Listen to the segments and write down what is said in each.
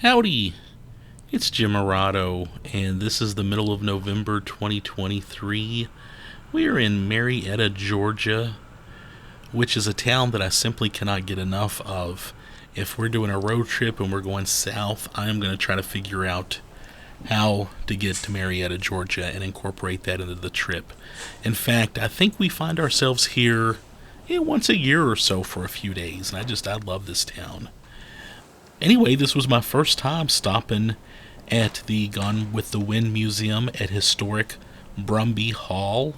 Howdy, it's Jim Morado, and this is the middle of November 2023. We are in Marietta, Georgia, which is a town that I simply cannot get enough of. If we're doing a road trip and we're going south, I am going to try to figure out how to get to Marietta, Georgia, and incorporate that into the trip. In fact, I think we find ourselves here once a year or so for a few days, and I love this town. Anyway, this was my first time stopping at the Gone with the Wind Museum at historic Brumby Hall.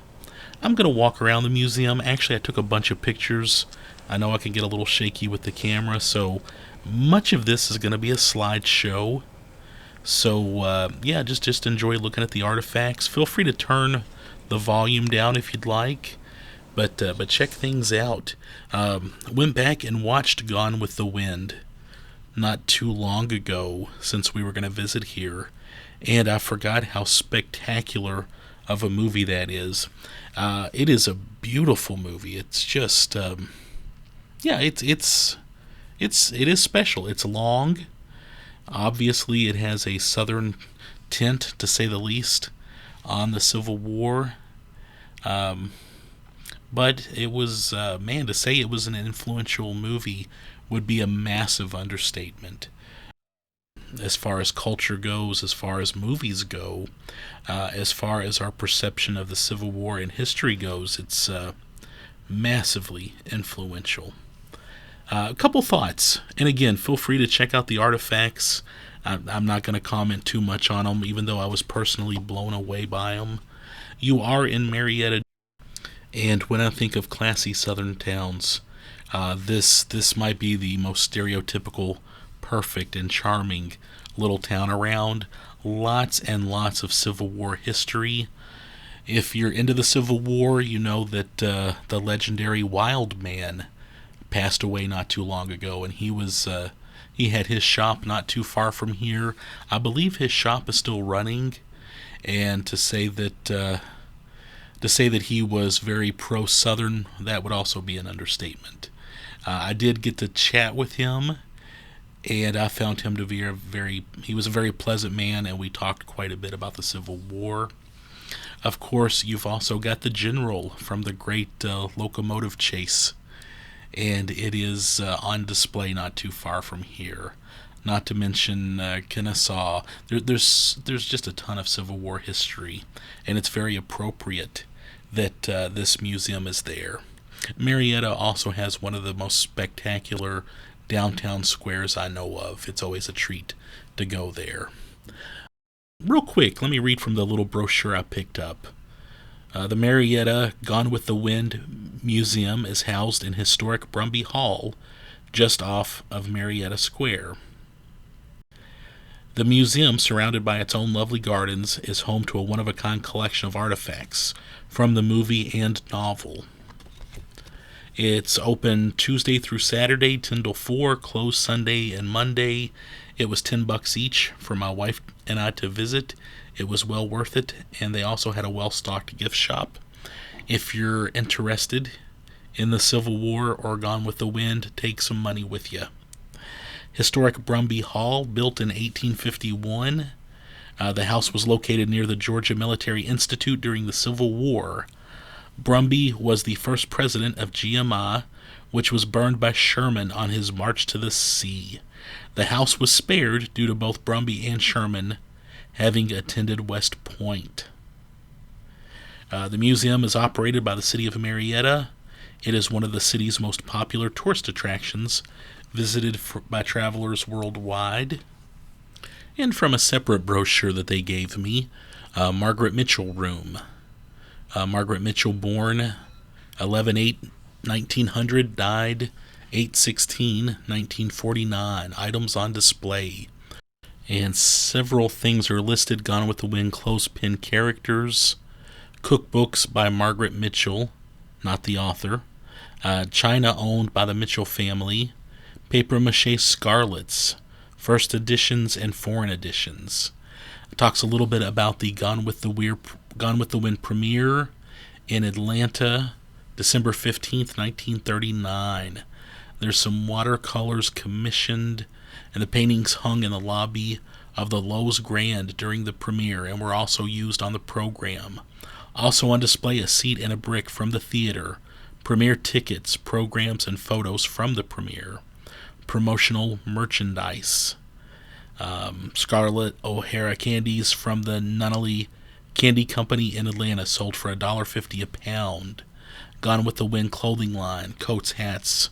I'm going to walk around the museum. Actually, I took a bunch of pictures. I know I can get a little shaky with the camera, so much of this is going to be a slideshow. So, just enjoy looking at the artifacts. Feel free to turn the volume down if you'd like, but check things out. Went back and watched Gone with the Wind not too long ago, since we were going to visit here, and I forgot how spectacular of a movie that is. It is a beautiful movie. It's just it is special. It's long. Obviously, it has a southern tint, to say the least, on the Civil War. But it was, to say it was an influential movie would be a massive understatement. As far as culture goes, as far as movies go, as far as our perception of the Civil War in history goes, it's massively influential. A couple thoughts, and again, feel free to check out the artifacts. I'm not going to comment too much on them, even though I was personally blown away by them. You are in Marietta, and when I think of classy southern towns, this might be the most stereotypical, perfect, and charming little town around. Lots and lots of Civil War history. If you're into the Civil War, you know that the legendary Wild Man passed away not too long ago, and he had his shop not too far from here. I believe his shop is still running, and to say that he was very pro-Southern, that would also be an understatement. I did get to chat with him, and I found him to be he was a very pleasant man, and we talked quite a bit about the Civil War. Of course, you've also got the General from the great locomotive chase, and it is on display not too far from here. Not to mention Kennesaw. There's just a ton of Civil War history, and it's very appropriate that this museum is there. Marietta also has one of the most spectacular downtown squares I know of. It's always a treat to go there. Real quick, let me read from the little brochure I picked up. The Marietta Gone with the Wind Museum is housed in historic Brumby Hall, just off of Marietta Square. The museum, surrounded by its own lovely gardens, is home to a one-of-a-kind collection of artifacts from the movie and novel. It's open Tuesday through Saturday, 10 till 4, closed Sunday and Monday. It was $10 each for my wife and I to visit. It was well worth it, and they also had a well-stocked gift shop. If you're interested in the Civil War or Gone with the Wind, take some money with you. Historic Brumby Hall, built in 1851. The house was located near the Georgia Military Institute during the Civil War. Brumby was the first president of GMI, which was burned by Sherman on his march to the sea. The house was spared due to both Brumby and Sherman having attended West Point. The museum is operated by the city of Marietta. It is one of the city's most popular tourist attractions, visited by travelers worldwide. And from a separate brochure that they gave me, Margaret Mitchell Room. Margaret Mitchell, born 11/8/1900, died 8/16/1949. Items on display. And several things are listed. Gone with the Wind clothespin characters. Cookbooks by Margaret Mitchell, not the author. China owned by the Mitchell family. Papier-mâché scarlets. First editions and foreign editions. It talks a little bit about the Gone with the Wind premiere in Atlanta, December 15th, 1939. There's some watercolors commissioned. And the paintings hung in the lobby of the Lowe's Grand during the premiere and were also used on the program. Also on display, a seat and a brick from the theater, premiere tickets, programs, and photos from the premiere, promotional merchandise, Scarlett O'Hara candies from the Nunnally Candy Company in Atlanta sold for $1.50 a pound. Gone with the Wind clothing line, coats, hats,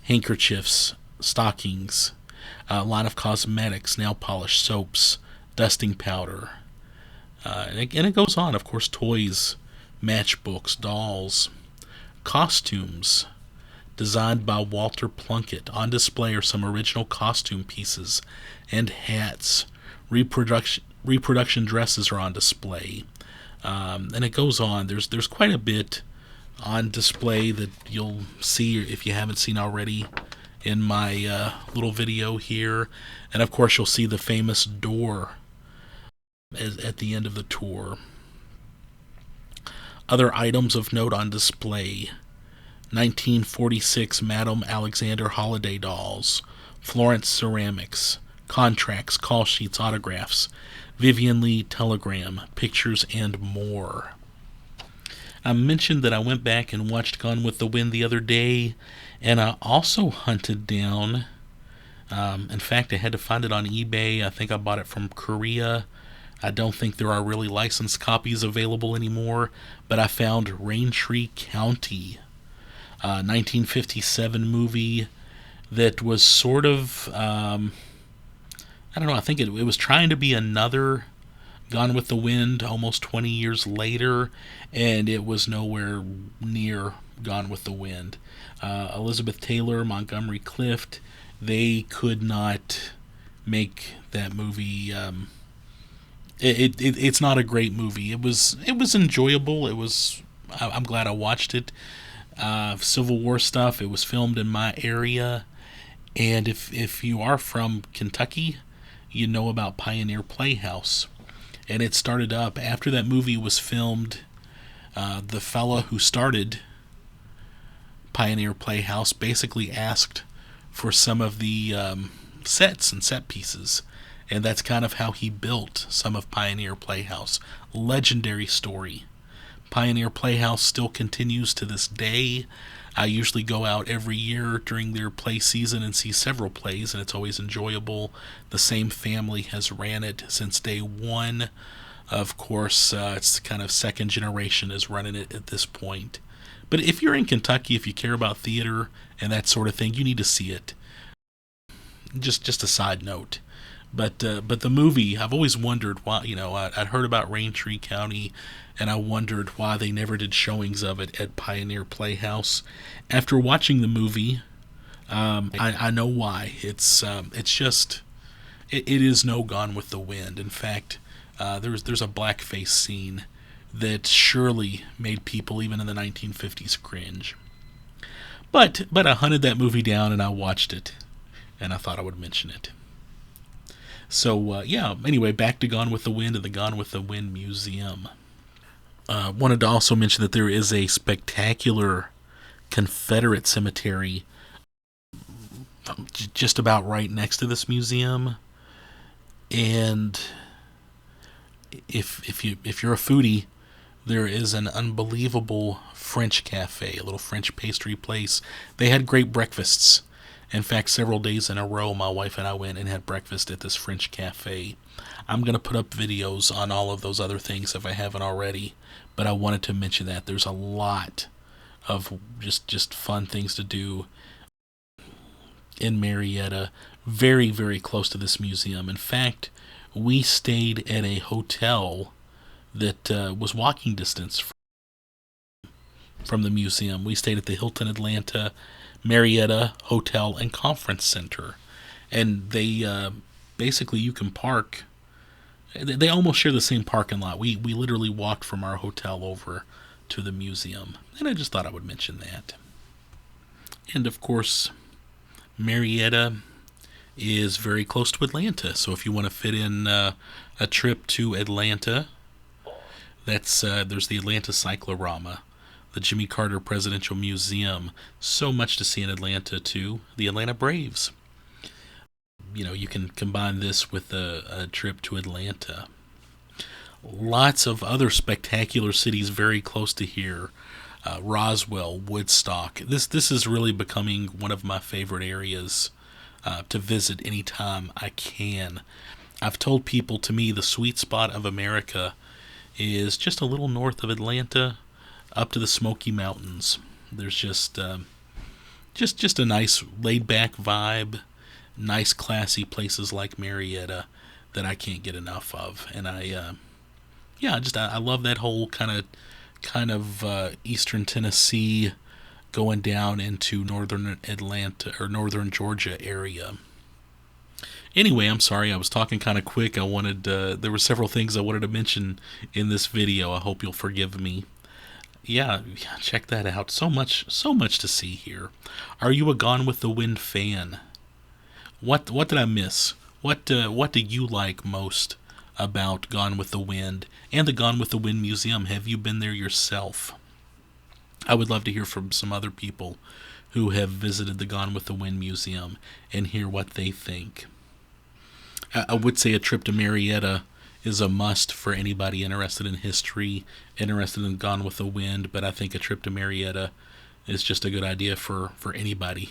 handkerchiefs, stockings, a line of cosmetics, nail polish, soaps, dusting powder. And it goes on, of course, toys, matchbooks, dolls, costumes designed by Walter Plunkett. On display are some original costume pieces and hats. Reproduction dresses are on display. And it goes on. There's quite a bit on display that you'll see if you haven't seen already in my little video here. And of course you'll see the famous door at the end of the tour. Other items of note on display: 1946 Madame Alexander holiday dolls, Florence ceramics, contracts, call sheets, autographs, Vivian Lee telegram, pictures, and more. I mentioned that I went back and watched Gone with the Wind the other day, and I also hunted down, in fact, I had to find it on eBay. I think I bought it from Korea. I don't think there are really licensed copies available anymore, but I found Raintree County, 1957 movie that was sort of, I don't know, I think it was trying to be another Gone with the Wind almost 20 years later, and it was nowhere near Gone with the Wind. Elizabeth Taylor, Montgomery Clift, they could not make that movie. It's not a great movie. It was enjoyable. I'm glad I watched it. Civil War stuff. It was filmed in my area, and if you are from Kentucky, you know about Pioneer Playhouse. And it started up after that movie was filmed. The fella who started Pioneer Playhouse basically asked for some of the sets and set pieces, and that's kind of how he built some of Pioneer Playhouse. Legendary story. Pioneer Playhouse still continues to this day. I usually go out every year during their play season and see several plays, and it's always enjoyable. The same family has ran it since day one. Of course, it's kind of second generation is running it at this point. But if you're in Kentucky, if you care about theater and that sort of thing, you need to see it. Just a side note. But the movie, I've always wondered why. I'd heard about Raintree County, and I wondered why they never did showings of it at Pioneer Playhouse. After watching the movie, I know why. It is no Gone with the Wind. In fact, there's a blackface scene that surely made people even in the 1950s cringe. But I hunted that movie down and I watched it, and I thought I would mention it. So, anyway, back to Gone with the Wind and the Gone with the Wind Museum. Wanted to also mention that there is a spectacular Confederate cemetery just about right next to this museum. And if you're a foodie, there is an unbelievable French cafe, a little French pastry place. They had great breakfasts. In fact, several days in a row, my wife and I went and had breakfast at this French cafe. I'm going to put up videos on all of those other things if I haven't already, but I wanted to mention that. There's a lot of just fun things to do in Marietta, very, very close to this museum. In fact, we stayed at a hotel that was walking distance from the museum. We stayed at the Hilton Atlanta Marietta Hotel and Conference Center, and they basically you can park. They almost share the same parking lot. We literally walked from our hotel over to the museum, and I just thought I would mention that. And of course, Marietta is very close to Atlanta, so if you want to fit in a trip to Atlanta, there's the Atlanta Cyclorama, the Jimmy Carter Presidential Museum, so much to see in Atlanta too, the Atlanta Braves. you can combine this with a trip to Atlanta. Lots of other spectacular cities very close to here. Roswell, Woodstock. This is really becoming one of my favorite areas to visit anytime I can. I've told people, to me the sweet spot of America is just a little north of Atlanta, up to the Smoky Mountains. There's just a nice laid back vibe, nice classy places like Marietta that I can't get enough of, and I love that whole kind of eastern Tennessee going down into northern Atlanta or northern Georgia area. Anyway, I'm sorry I was talking kind of quick. There were several things I wanted to mention in this video. I hope you'll forgive me. Yeah, check that out. So much to see here. Are you a Gone with the Wind fan? What did I miss? What do you like most about Gone with the Wind and the Gone with the Wind Museum? Have you been there yourself? I would love to hear from some other people who have visited the Gone with the Wind Museum and hear what they think. I would say a trip to Marietta is a must for anybody interested in history, interested in Gone with the Wind, but I think a trip to Marietta is just a good idea for anybody.